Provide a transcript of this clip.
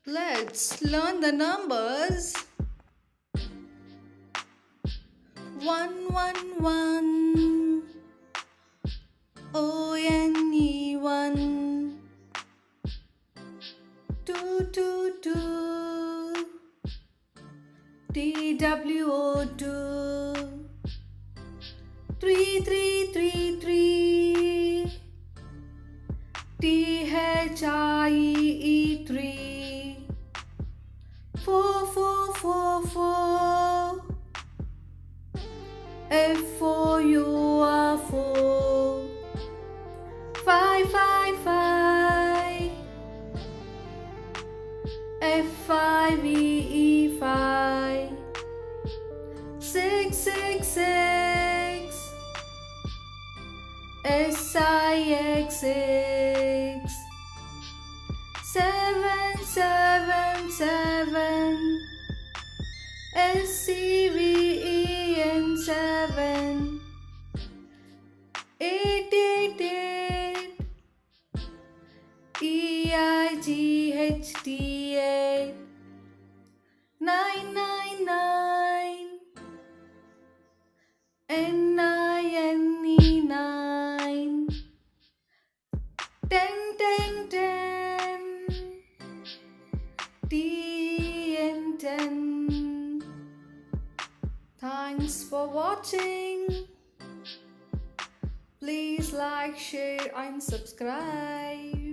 Let's learn the numbers. 111 one. 222 TWO2. 3333 THIEE3. 4444 FOUR4. 555 F5EE5. 666 SIX6. 777 SCVEN7. 888 EIGHT8. 999 NINE9. 101010 TN10. Thanks for watching. Please like, share and subscribe.